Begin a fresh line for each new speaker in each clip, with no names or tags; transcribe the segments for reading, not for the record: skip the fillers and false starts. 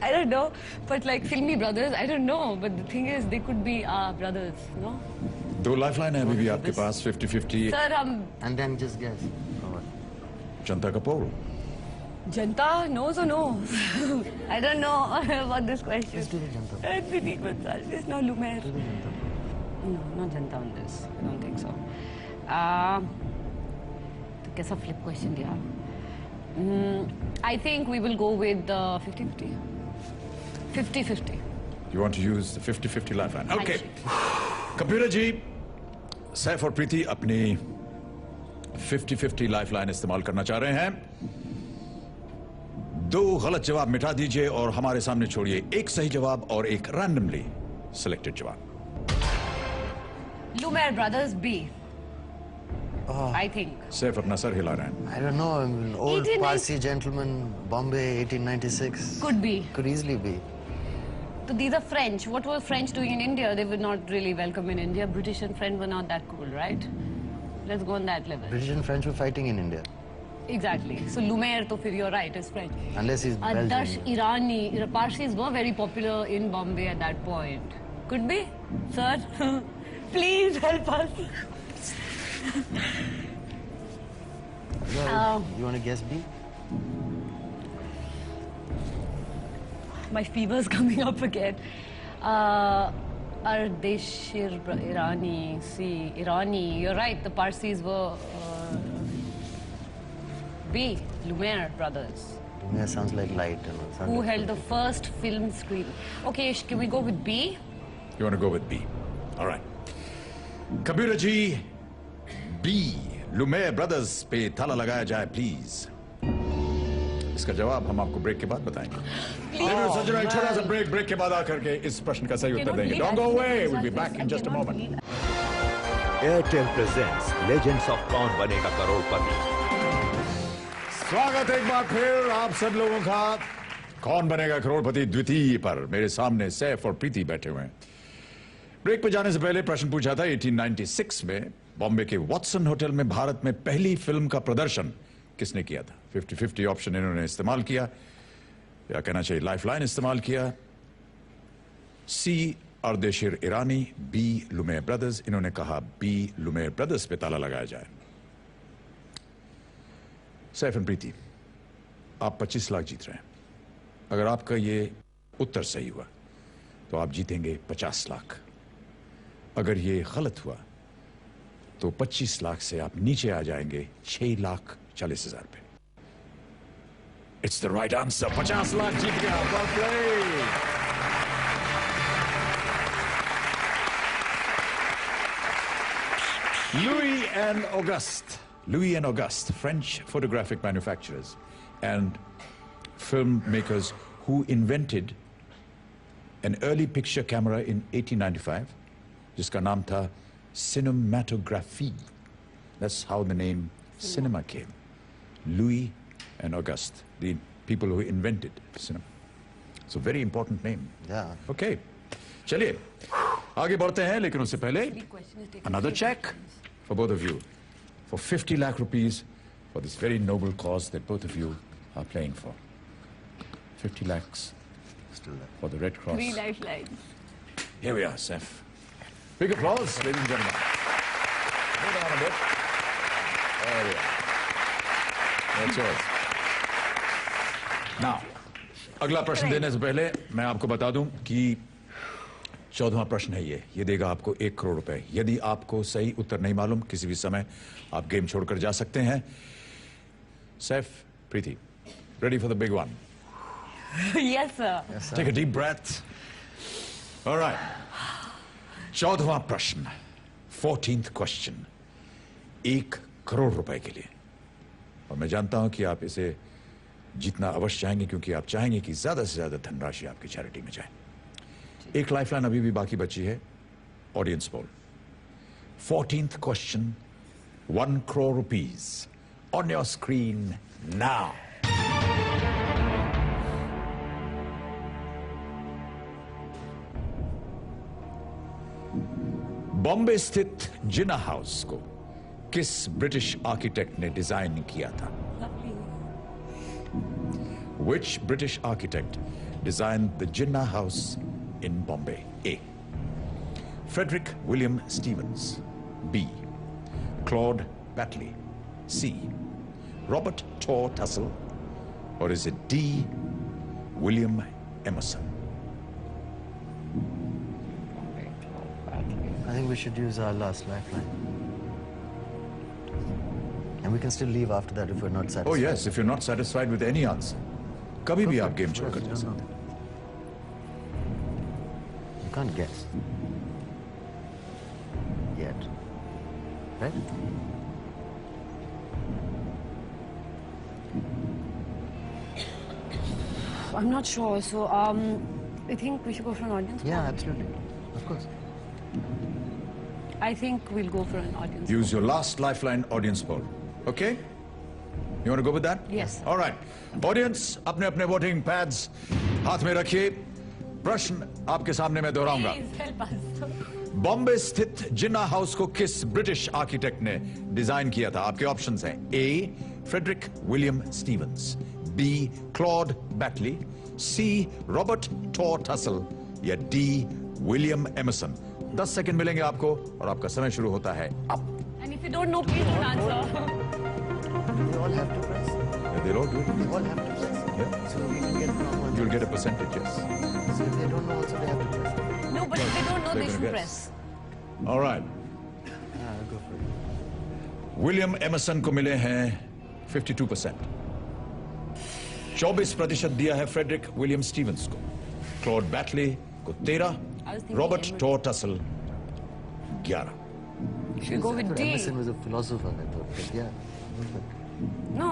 I don't know, but like filmy brothers, I don't know. But the thing is, they could be our brothers, no?
दो lifeline है अभी भी आपके पास 50-50.
Sir,
And then just guess.
जनता का पोल.
Janta knows or no? I don't know about this question.
Let's do the Janta.
There's no Lumiere.
Do the Janta.
No, not Janta on this. I don't think so. तो कैसा flip question दिया? I think we will go with 50-50. 50-50.
You want to use the 50-50 lifeline? Okay. Computer जी, सैफ और प्रीति अपनी 50-50 lifeline इस्तेमाल करना चाह रहे हैं. दो गलत जवाब मिटा दीजिए और हमारे सामने छोड़िए एक सही जवाब और एक रैंडमली सिलेक्टेड जवाब.
Lumiere Brothers B. I think.
Saif अपना सर हिला रहे हैं.
I don't know. An old
1890
Parsi gentleman, Bombay, 1896.
Could be.
Could easily be.
So these are French. What were French doing in India? They were not really welcome in India. British and French were not that cool, right? Let's go on that level.
British and French were fighting in India.
Exactly. So Lumiere, to fir you're right, is French.
Unless he's Belgian.
Adarsh Irani, Parsis were very popular in Bombay at that point. Could be, sir. Please help us.
You want to guess B?
My fever's coming up again. Ardeshir Irani, see, Irani, you're right, the Parsis were B, Lumiere Brothers.
Lumiere sounds like light.
Who held the first film screen. Okay, can we go with B?
You want to go with B? All right. Computer ji, B, Lumiere Brothers पे ताला लगाया जाए please. इसका जवाब हम आपको break के बाद बताएंगे. सज्जनों, एक छोटा सा ब्रेक के बाद आकर के इस प्रश्न का सही उत्तर देंगे. Don't go away. We'll be back in just a moment.
Airtel presents Legends of कौन बनेगा करोड़पति.
स्वागत एक बार फिर आप सब लोगों का कौन बनेगा करोड़पति द्वितीय पर. मेरे सामने सैफ और प्रीति बैठे हुए हैं. ब्रेक पे जाने से पहले प्रश्न पूछा था 1896 में बॉम्बे के वॉटसन होटल में भारत में पहली फिल्म का प्रदर्शन किसने किया था. 50-50 ऑप्शन इन्होंने इस्तेमाल किया, या कहना चाहिए लाइफलाइन इस्तेमाल किया. C, Ardeshir Irani. B, Lumiere brothers. इन्होंने कहा बी, लुमियर ब्रदर्स पे ताला लगाया जाए. सैफ एंड प्रीति, आप 25 लाख जीत रहे हैं. अगर आपका ये उत्तर सही हुआ तो आप जीतेंगे 50 लाख. अगर ये गलत हुआ तो 25 लाख से आप नीचे आ जाएंगे 6,40,000 पे. It's the right answer. 50 lakh जीत गया. Well played. Louis and Auguste, French photographic manufacturers and filmmakers who invented an early picture camera in 1895, जिसका नाम था cinematography. That's how the name cinema came. Louis and Auguste, the people who invented cinema. It's a very important name.
Yeah.
Okay. चलिए आगे बढ़ते हैं, लेकिन उससे पहले another check for both of you for 50 lakh rupees for this very noble cause that both of you are playing for. 50 lakhs for the Red Cross.
3 lifelines.
Here we are, Seth. Big applause, ladies and gentlemen. Hold on a bit. There we are. That's yours. Now, अगला प्रश्न देने से पहले मैं आपको बता दूं कि 14वां प्रश्न है ये देगा आपको 1 करोड़ रुपए. यदि आपको सही उत्तर नहीं मालूम, किसी भी समय आप गेम छोड़कर जा सकते हैं. सैफ, प्रीति, ready for the big one?
Yes, sir.
Yes, sir.
Take a deep breath. All right. 14वां प्रश्न, 14th question, 1 करोड़ रुपए के लिए. और मैं जानता हूं कि आप इसे जीतना अवश्य चाहेंगे, क्योंकि आप चाहेंगे कि ज्यादा से ज्यादा धनराशि आपकी चैरिटी में जाए. एक लाइफलाइन अभी भी बाकी बची है. Audience poll. 14th question, 1 crore rupees on your screen now. Bombay स्थित जिना हाउस को किस ब्रिटिश आर्किटेक्ट ने डिजाइन किया था? Which British architect designed the Jinnah House in Bombay? A. Frederick William Stevens. B. Claude Batley. C. Robert Tor Tussle. Or is it D. William Emerson?
I think we should use our last lifeline. And we can still leave after that if we're not satisfied.
Oh yes, if you're not satisfied with any answer. कभी भी आप game छोड़ कर जा
You
सकते हैं.
can't guess. Yet. Right?
I'm not sure. So, I think we should go for an audience
Yeah,
poll.
absolutely. Of course.
I think we'll go for an audience
Use your last lifeline audience poll. Okay? You want to go with that?
Yes.
All right. Audience, अपने अपने voting pads हाथ में रखिए. प्रश्न आपके सामने मैं दोहराऊंगा.
Please help us.
बॉम्बे स्थित जिन्ना हाउस को किस ब्रिटिश आर्किटेक्ट ने डिजाइन किया था? आपके ऑप्शंस हैं. A. Frederick William Stevens. B. Claude Batley. C. Robert Tor टसल. या डी. William Emerson. 10 सेकंड मिलेंगे आपको और आपका समय शुरू होता है अब.
And if you don't know, please don't answer.
They all have to press.
They'll all do it.
They all have to press.
Yeah.
So we can get from one.
You'll get a percentage, yes.
So if they don't know also, they have to press.
No, but if they don't know,
They're
they
gonna
should
guess.
press.
All right.
I'll go for it.
William Emerson को मिले हैं 52%. 24% दिया है Frederick William Stevens को. Claude Batley को 13.
I was thinking
Robert
Emerson.
टॉर टसल 11.
Should we go
I
with
thought
D?
Emerson was a philosopher, I thought. But yeah.
No.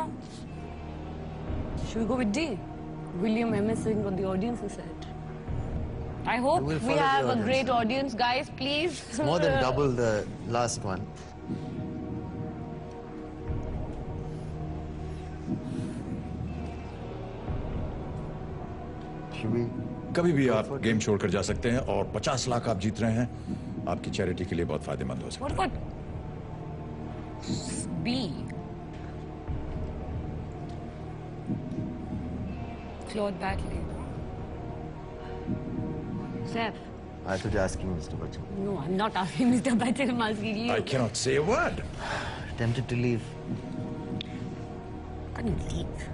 Should we go with D? William Emerson, what the audience has said. I hope
We'll
we
follow the
have a
audience.
great audience, guys. Please.
It's more than double the last one. Should we?
कभी भी
Go
आप
for
game छोड़कर जा सकते हैं और 50 लाख आप जीत रहे हैं. आपकी चैरिटी के लिए बहुत फायदेमंद हो सकता
What about B? Claude Batley. Seth.
I thought you were asking Mr. Bachchan.
No, I'm not asking Mr. Bachchan. I'm asking
है.
you.
I cannot say a word.
Tempted to leave.
Can you leave?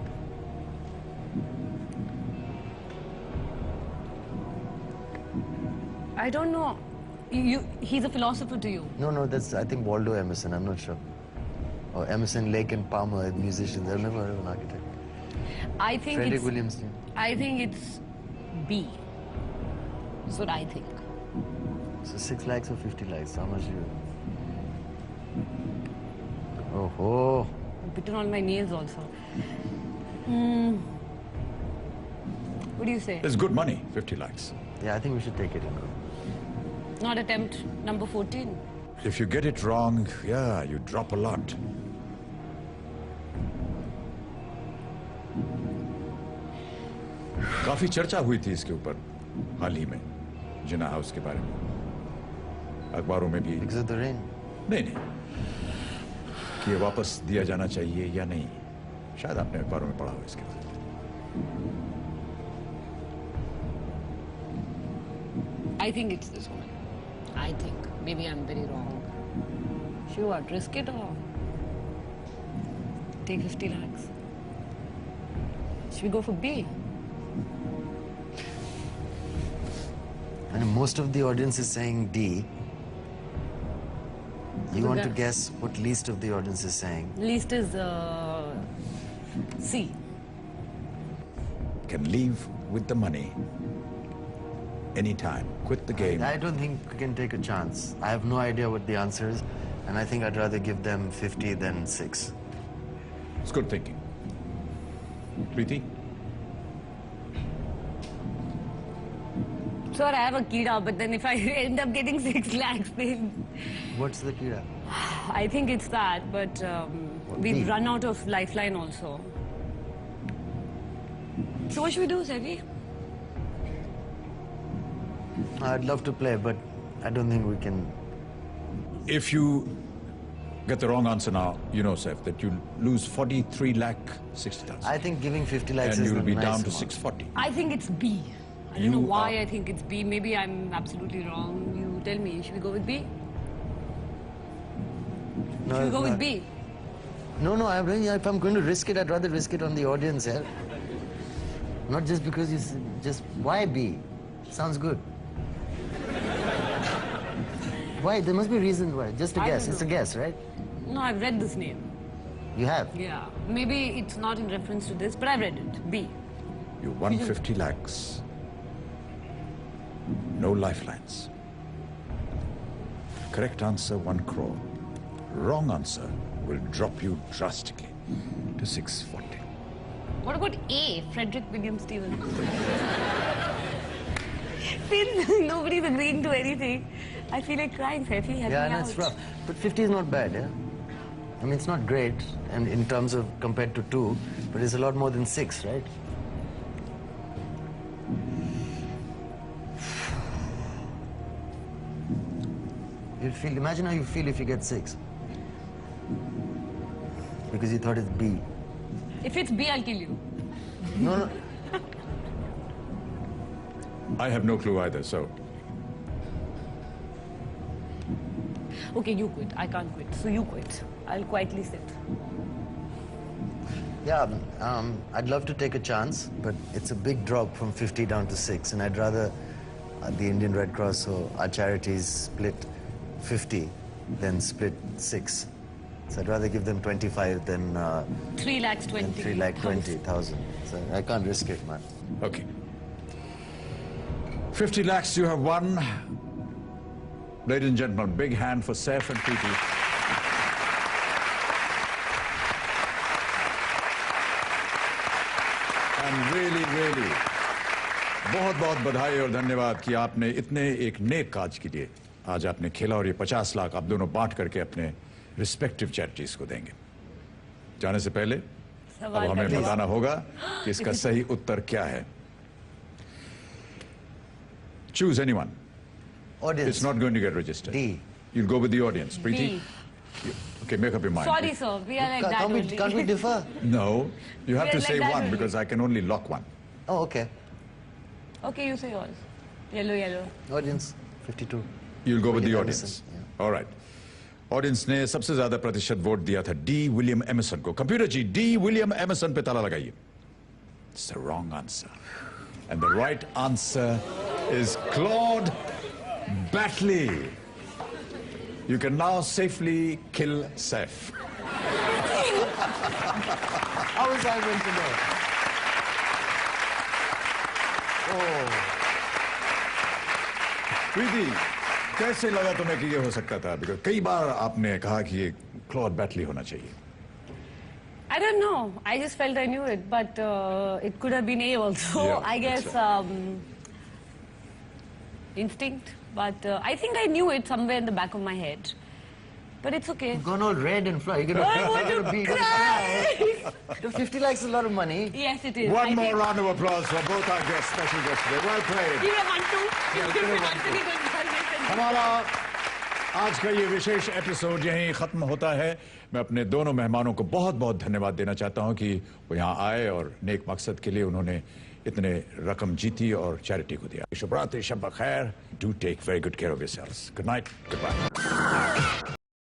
I don't know. He's a philosopher to you.
No, that's, I think, Waldo Emerson. I'm not sure. Or Emerson, Lake and Palmer, musicians. I've never heard of an architect.
I think
Frederick
it's.
Williams.
I think it's B. That's what I think.
So 6 lakhs or 50 lakhs? How much do you? Oh,
I've bitten on my nails also. What do you say?
It's good money, 50 lakhs.
yeah, I think we should take it and go.
Not attempt number 14.
If you get it wrong, yeah, you drop a lot. काफी चर्चा हुई थी इसके ऊपर हाल ही में, जिन्ना house के बारे में. अखबारों में भी.
Because of the rain.
नहीं कि ये वापस दिया जाना चाहिए या नहीं. शायद आपने अखबारों में पढ़ा हो इसके बारे में.
I think it's this one. I think. Maybe I'm very wrong. Should what? Risk it or take 50 lakhs? Should we go for B?
And most of the audience is saying D. You want to
Yeah.
guess what least of the audience is saying?
Least is C.
Can leave with the money anytime. Quit the game.
I don't think we can take a chance. I have no idea what the answer is, and I think I'd rather give them 50 than 6.
It's good thinking. Preeti?
Sure, I have a Kida, but then if I end up getting 6 lakhs, then
What's the kira?
I think it's that. But we've
B?
run out of lifeline also. So what should we do, Sevi?
I'd love to play, but I don't think we can.
If you get the wrong answer now, you know, Saif, that you'll lose 43,60,000.
I think giving 50 lakhs
And
is
you'll
a
be
nice
down to
amount.
640.
I think it's B. I don't
You
know why
are-
I think it's B. Maybe I'm absolutely wrong. You tell me. Should we go with B?
No,
Should we go
no.
with B?
No, if I'm going to risk it, I'd rather risk it on the audience here. Not just because you just, why B? Sounds good. Why? There must be a reason why. Just a
I
guess.
don't
It's a
know.
guess, right?
No, I've read this name.
You have?
Yeah. Maybe it's not in reference to this, but I've read it. B.
You won 50 lakhs. No lifelines. Correct answer, 1 crore. Wrong answer will drop you drastically to 640.
What about A? Frederick William Stevens. Still, nobody's agreeing to anything. I feel like crying, Saifi. Help
Yeah,
me
and it's
out.
rough. But 50 is not bad, yeah? I mean, it's not great, and in terms of compared to 2, but it's a lot more than 6, right? You'd feel, imagine how you feel if you get 6. Because you thought it's B.
If it's B, I'll kill you.
No.
I have no clue either, so
Okay, you quit. I can't quit. So you quit. I'll quietly sit.
Yeah, I'd love to take a chance, but it's a big drop from 50 down to 6, and I'd rather the Indian Red Cross or our charities split 50 than split 6. So I'd rather give them 25 than
3 lakhs 20.
3 lakh 20,000. So I can't risk it, man.
okay. 50 lakhs you have won. Ladies and gentlemen, big hand for Saif and Preeti. And really, बहुत बहुत बधाई और धन्यवाद कि आपने इतने एक नेक काज के लिए आज आपने खेला और ये 50 लाख आप दोनों बांट करके अपने रिस्पेक्टिव चैरिटीज को देंगे। जाने से पहले अब
सवाल
हमें
का
बताना होगा कि इसका सही उत्तर क्या है। Choose anyone.
Audience.
It's not going to get registered.
D.
You'll go with the audience. Preeti?
B.
Okay, make up your mind.
Sorry, sir. We are like that
Can't
only.
can't we differ?
No, you have
We
to
are
say
like that
one
only.
because I can only lock one.
Oh, okay.
Okay, you say yours. Yellow, yellow.
Audience, 52.
You'll go with the
William
audience.
Emerson,
All right. Audience ने सबसे ज्यादा प्रतिशत vote दिया था D William Emerson को। Computer ji D William Emerson पे ताला लगाइए। It's the wrong answer. And the right answer is Claude Batley. You can now safely kill Saif.
How was I meant to know?
प्रीति, कैसे लगा तुम्हें कि ये हो सकता था? Because कई बार आपने कहा कि ये क्लॉड बैटली होना चाहिए।
I don't know. I just felt I knew it, but it could have been A also.
Yeah,
I guess
that's
instinct. But I think I knew it somewhere in the back of my head. But it's okay.
You've gone all red and fly. You're
I
gonna,
want
you're
to
gonna be.
cry.
The 50 lakhs is a lot of money.
Yes, it is.
One
I
more
think-
round of applause for both our guests, special guests today. Well played.
Give me 1-2. Give me 1-2.
हमारा आज का ये विशेष episode यहीं खत्म होता है। मैं अपने दोनों मेहमानों को बहुत बहुत धन्यवाद देना चाहता हूं कि वो यहाँ आए और नेक मकसद के लिए उन्होंने इतने रकम जीती और चैरिटी को दिया। शुभ रात्रि, शब बखैर। Do take very good care of yourselves. Good night, good bye.